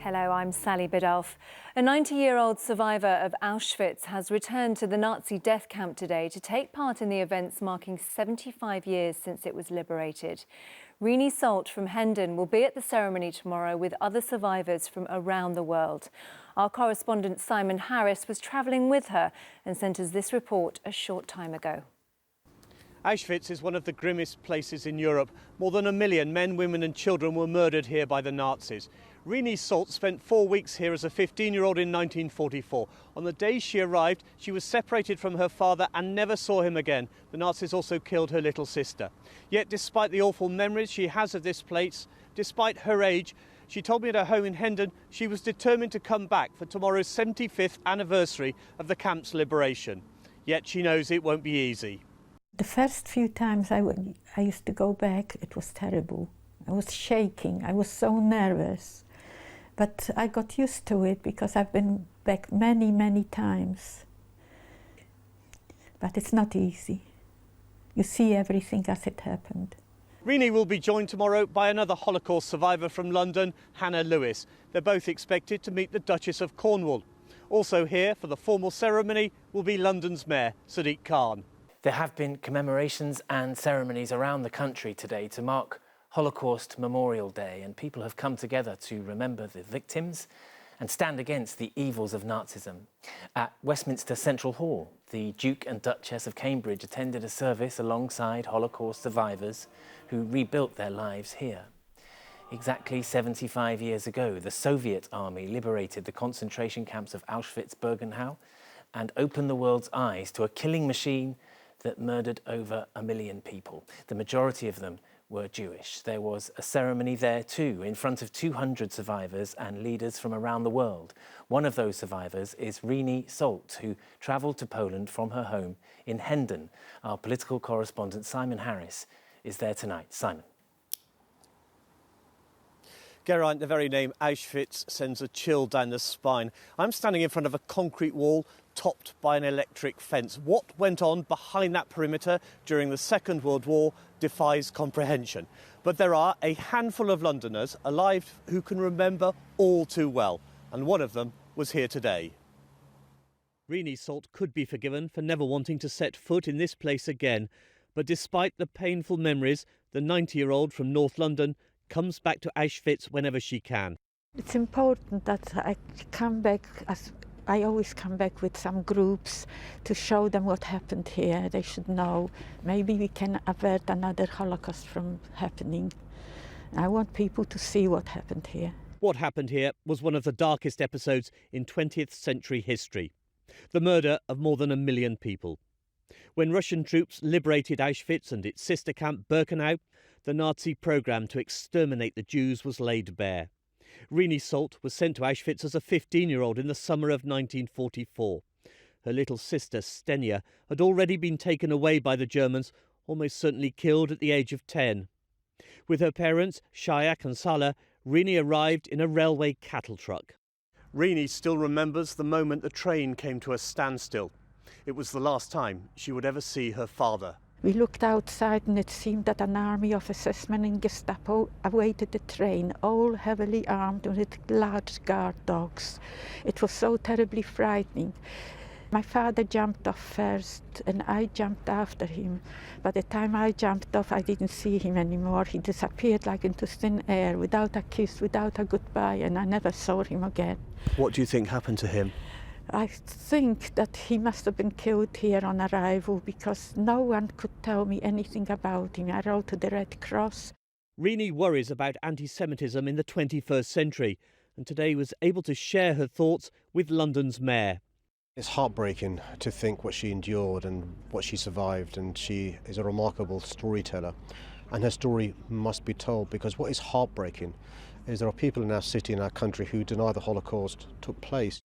Hello, I'm Sally Biddulph. A 90-year-old survivor of Auschwitz has returned to the Nazi death camp today to take part in the events marking 75 years since it was liberated. Rini Salt from Hendon will be at the ceremony tomorrow with other survivors from around the world. Our correspondent Simon Harris was travelling with her and sent us this report a short time ago. Auschwitz is one of the grimmest places in Europe. More than 1 million men, women and children were murdered here by the Nazis. Rini Salt spent 4 weeks here as a 15-year-old in 1944. On the day she arrived, she was separated from her father and never saw him again. The Nazis also killed her little sister. Yet despite the awful memories she has of this place, despite her age, she told me at her home in Hendon she was determined to come back for tomorrow's 75th anniversary of the camp's liberation. Yet she knows it won't be easy. The first few times I used to go back, it was terrible. I was shaking, I was so nervous. But I got used to it because I've been back many, many times. But it's not easy. You see everything as it happened. Rini will be joined tomorrow by another Holocaust survivor from London, Hannah Lewis. They're both expected to meet the Duchess of Cornwall. Also here for the formal ceremony will be London's Mayor, Sadiq Khan. There have been commemorations and ceremonies around the country today to mark Holocaust Memorial Day, and people have come together to remember the victims and stand against the evils of Nazism. At Westminster Central Hall, the Duke and Duchess of Cambridge attended a service alongside Holocaust survivors who rebuilt their lives here. Exactly 75 years ago, the Soviet army liberated the concentration camps of Auschwitz-Birkenau and opened the world's eyes to a killing machine that murdered over 1 million people. The majority of them were Jewish. There was a ceremony there too, in front of 200 survivors and leaders from around the world. One of those survivors is Rini Salt, who travelled to Poland from her home in Hendon. Our political correspondent Simon Harris is there tonight. Simon. Geraint, the very name Auschwitz sends a chill down the spine. I'm standing in front of a concrete wall topped by an electric fence. What went on behind that perimeter during the Second World War defies comprehension. But there are a handful of Londoners alive who can remember all too well, and one of them was here today. Rini Salt could be forgiven for never wanting to set foot in this place again, but despite the painful memories, the 90-year-old from North London comes back to Auschwitz whenever she can. It's important that I come back, as I always come back with some groups to show them what happened here. They should know. Maybe we can avert another Holocaust from happening. I want people to see what happened here. What happened here was one of the darkest episodes in 20th century history. The murder of more than 1 million people. When Russian troops liberated Auschwitz and its sister camp Birkenau, the Nazi programme to exterminate the Jews was laid bare. Rini Salt was sent to Auschwitz as a 15-year-old in the summer of 1944. Her little sister, Stenia, had already been taken away by the Germans, almost certainly killed at the age of 10. With her parents, Shayak and Salah, Rini arrived in a railway cattle truck. Rini still remembers the moment the train came to a standstill. It was the last time she would ever see her father. We looked outside and it seemed that an army of SS-men and Gestapo awaited the train, all heavily armed with large guard dogs. It was so terribly frightening. My father jumped off first and I jumped after him. By the time I jumped off, I didn't see him anymore. He disappeared like into thin air, without a kiss, without a goodbye, and I never saw him again. What do you think happened to him? I think that he must have been killed here on arrival because no one could tell me anything about him. I wrote to the Red Cross. Rini worries about anti-Semitism in the 21st century and today was able to share her thoughts with London's Mayor. It's heartbreaking to think what she endured and what she survived, and she is a remarkable storyteller. And her story must be told, because what is heartbreaking is there are people in our city, in our country, who deny the Holocaust took place.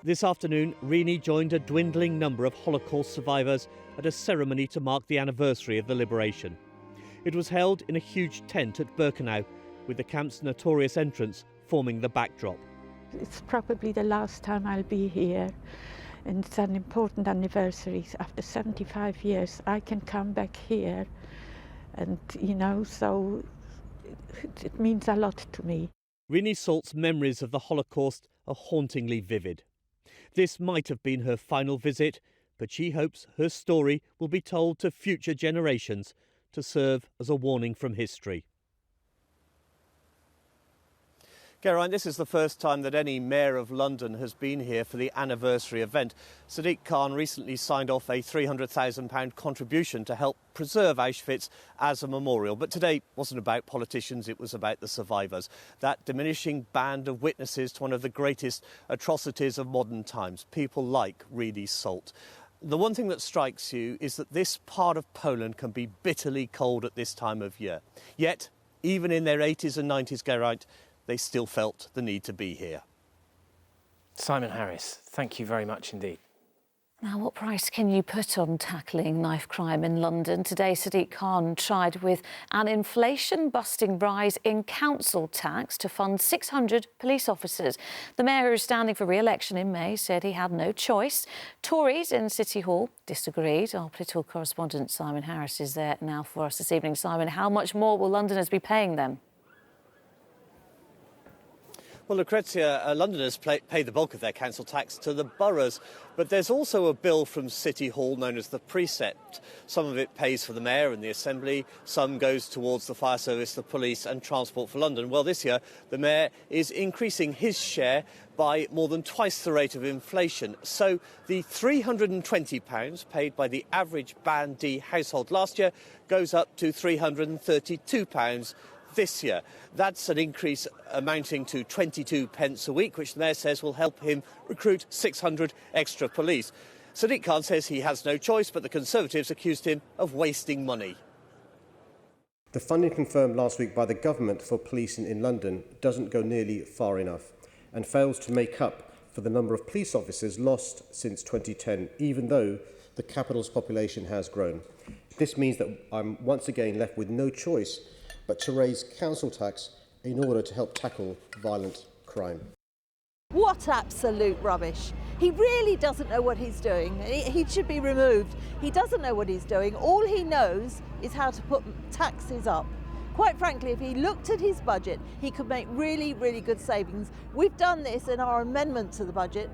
This afternoon, Rini joined a dwindling number of Holocaust survivors at a ceremony to mark the anniversary of the liberation. It was held in a huge tent at Birkenau, with the camp's notorious entrance forming the backdrop. It's probably the last time I'll be here, and it's an important anniversary. After 75 years, I can come back here And, so it means a lot to me. Rini Salt's memories of the Holocaust are hauntingly vivid. This might have been her final visit, but she hopes her story will be told to future generations to serve as a warning from history. Geraint, this is the first time that any mayor of London has been here for the anniversary event. Sadiq Khan recently signed off a £300,000 contribution to help preserve Auschwitz as a memorial. But today wasn't about politicians, it was about the survivors. That diminishing band of witnesses to one of the greatest atrocities of modern times, people like Rini Salt. The one thing that strikes you is that this part of Poland can be bitterly cold at this time of year. Yet, even in their 80s and 90s, Geraint, they still felt the need to be here. Simon Harris, thank you very much indeed. Now, what price can you put on tackling knife crime in London? Today, Sadiq Khan tried with an inflation-busting rise in council tax to fund 600 police officers. The mayor, who is standing for re-election in May, said he had no choice. Tories in City Hall disagreed. Our political correspondent Simon Harris is there now for us this evening. Simon, how much more will Londoners be paying them? Well, Lucrezia, Londoners pay the bulk of their council tax to the boroughs, but there's also a bill from City Hall known as the Precept. Some of it pays for the mayor and the Assembly, some goes towards the fire service, the police and Transport for London. Well, this year, the mayor is increasing his share by more than twice the rate of inflation. So the £320 paid by the average Band D household last year goes up to £332 this year. That's an increase amounting to 22 pence a week, which the mayor says will help him recruit 600 extra police. Sadiq Khan says he has no choice, but the Conservatives accused him of wasting money. The funding confirmed last week by the government for policing in London doesn't go nearly far enough and fails to make up for the number of police officers lost since 2010, even though the capital's population has grown. This means that I'm once again left with no choice but to raise council tax in order to help tackle violent crime. What absolute rubbish. He really doesn't know what he's doing. He should be removed. He doesn't know what he's doing. All he knows is how to put taxes up. Quite frankly, if he looked at his budget, he could make really, really good savings. We've done this in our amendment to the budget.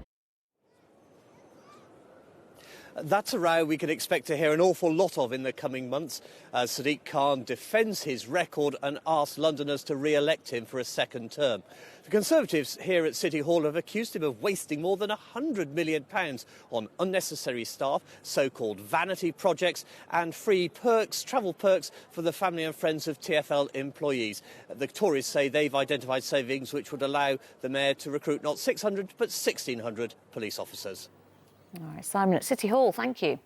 That's a row we can expect to hear an awful lot of in the coming months as Sadiq Khan defends his record and asks Londoners to re-elect him for a second term. The Conservatives here at City Hall have accused him of wasting more than £100 million on unnecessary staff, so-called vanity projects and free perks, travel perks for the family and friends of TfL employees. The Tories say they've identified savings which would allow the mayor to recruit not 600 but 1,600 police officers. All right, Simon at City Hall, thank you.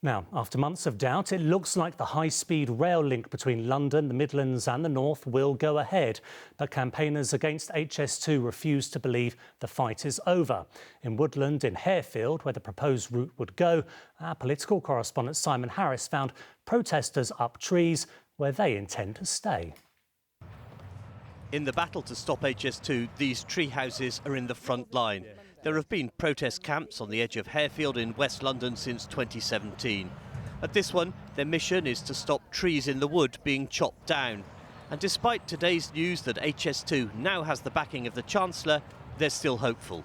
Now, after months of doubt, it looks like the high-speed rail link between London, the Midlands and the North will go ahead. But campaigners against HS2 refuse to believe the fight is over. In Woodland in Harefield, where the proposed route would go, our political correspondent Simon Harris found protesters up trees where they intend to stay. In the battle to stop HS2, these tree houses are in the front line. There have been protest camps on the edge of Harefield in West London since 2017. At this one, their mission is to stop trees in the wood being chopped down. And despite today's news that HS2 now has the backing of the Chancellor, they're still hopeful.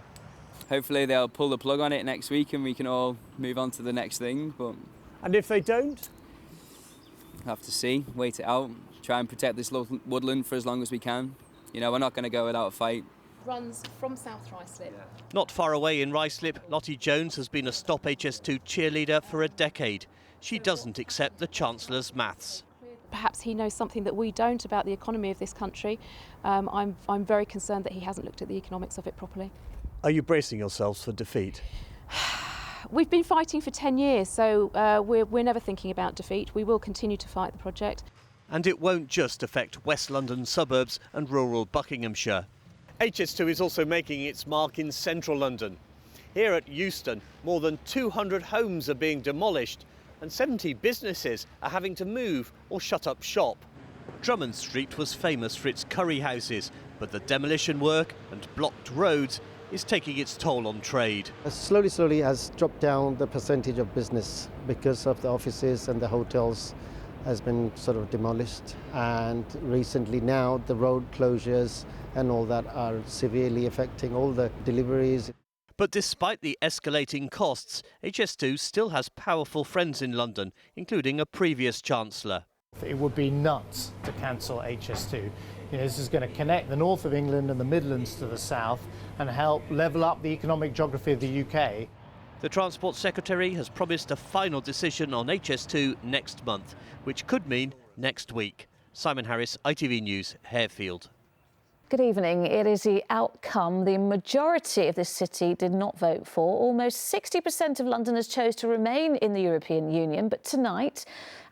Hopefully they'll pull the plug on it next week and we can all move on to the next thing. But And if they don't? we'll have to see, wait it out, try and protect this woodland for as long as we can. You know, we're not going to go without a fight. Runs from South Ruislip. Not far away in Ruislip, Lottie Jones has been a Stop HS2 cheerleader for a decade. She doesn't accept the Chancellor's maths. Perhaps he knows something that we don't about the economy of this country. I'm very concerned that he hasn't looked at the economics of it properly. Are you bracing yourselves for defeat? We've been fighting for 10 years, so we're never thinking about defeat. We will continue to fight the project. And it won't just affect West London suburbs and rural Buckinghamshire. HS2 is also making its mark in central London. Here at Euston, more than 200 homes are being demolished and 70 businesses are having to move or shut up shop. Drummond Street was famous for its curry houses, but the demolition work and blocked roads is taking its toll on trade. Slowly has dropped down the percentage of business because of the offices and the hotels has been sort of demolished, and recently now the road closures and all that are severely affecting all the deliveries. But despite the escalating costs, HS2 still has powerful friends in London, including a previous Chancellor. It would be nuts to cancel HS2. This is going to connect the north of England and the Midlands to the south and help level up the economic geography of the UK. The Transport Secretary has promised a final decision on HS2 next month, which could mean next week. Simon Harris, ITV News, Harefield. Good evening. It is the outcome the majority of this city did not vote for. Almost 60% of Londoners chose to remain in the European Union, but tonight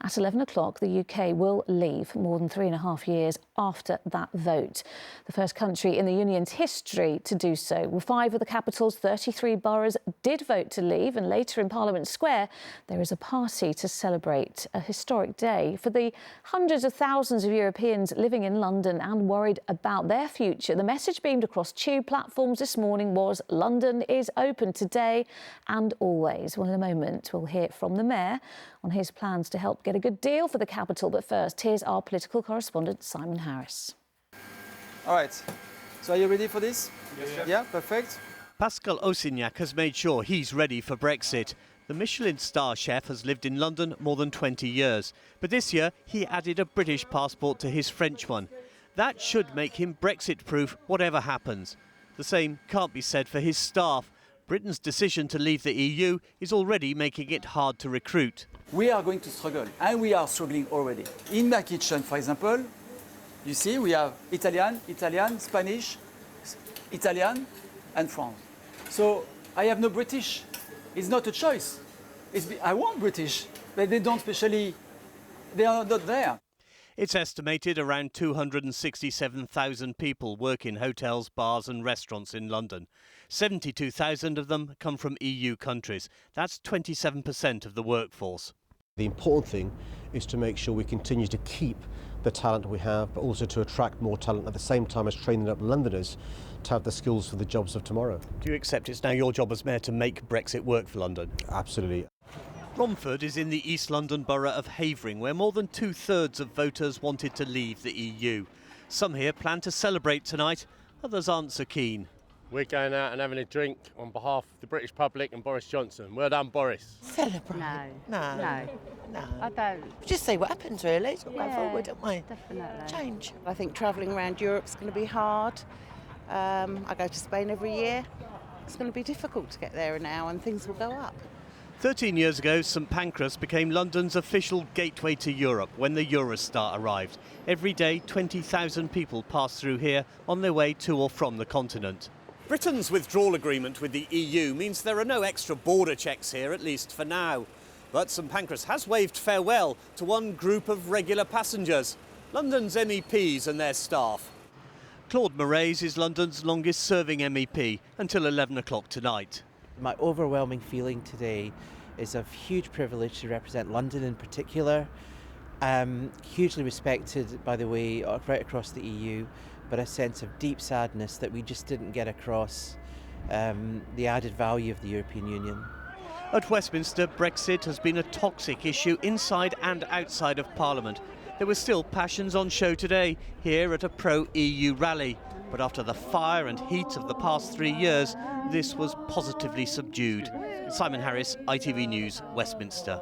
at 11 o'clock the UK will leave more than 3.5 years after that vote. The first country in the Union's history to do so. Well, 5 of the capital's 33 boroughs did vote to leave, and later in Parliament Square there is a party to celebrate a historic day for the hundreds of thousands of Europeans living in London and worried about their future. The message beamed across tube platforms this morning was London is open today and always. Well, in a moment we'll hear from the Mayor on his plans to help get a good deal for the capital. But first, here's our political correspondent Simon Harris. All right, so are you ready for this? Yes, Chef. Yeah, perfect. Pascal Ossignac has made sure he's ready for Brexit. The Michelin star chef has lived in London more than 20 years, but this year he added a British passport to his French one. That should make him Brexit-proof whatever happens. The same can't be said for his staff. Britain's decision to leave the EU is already making it hard to recruit. We are going to struggle, and we are struggling already. In my kitchen, for example, you see we have Italian, Spanish, Italian, and France. So I have no British. It's not a choice. I want British, but they don't especially, they are not there. It's estimated around 267,000 people work in hotels, bars and restaurants in London. 72,000 of them come from EU countries. That's 27% of the workforce. The important thing is to make sure we continue to keep the talent we have, but also to attract more talent at the same time as training up Londoners to have the skills for the jobs of tomorrow. Do you accept it's now your job as Mayor to make Brexit work for London? Absolutely. Romford is in the East London borough of Havering, where more than 2/3 of voters wanted to leave the EU. Some here plan to celebrate tonight, others aren't so keen. We're going out and having a drink on behalf of the British public and Boris Johnson. Well done, Boris. Celebrate? No. I don't. Just see what happens, really. It's go forward, don't we? Definitely. Change. I think travelling around Europe's going to be hard. I go to Spain every year. It's going to be difficult to get there now, and things will go up. 13 years ago, St Pancras became London's official gateway to Europe when the Eurostar arrived. Every day, 20,000 people pass through here on their way to or from the continent. Britain's withdrawal agreement with the EU means there are no extra border checks here, at least for now. But St Pancras has waved farewell to one group of regular passengers, London's MEPs and their staff. Claude Moraes is London's longest-serving MEP until 11 o'clock tonight. My overwhelming feeling today is of huge privilege to represent London in particular. Hugely respected, by the way, right across the EU, but a sense of deep sadness that we just didn't get across the added value of the European Union. At Westminster, Brexit has been a toxic issue inside and outside of Parliament. There were still passions on show today here at a pro-EU rally. But after the fire and heat of the past 3 years, this was positively subdued. Simon Harris, ITV News, Westminster.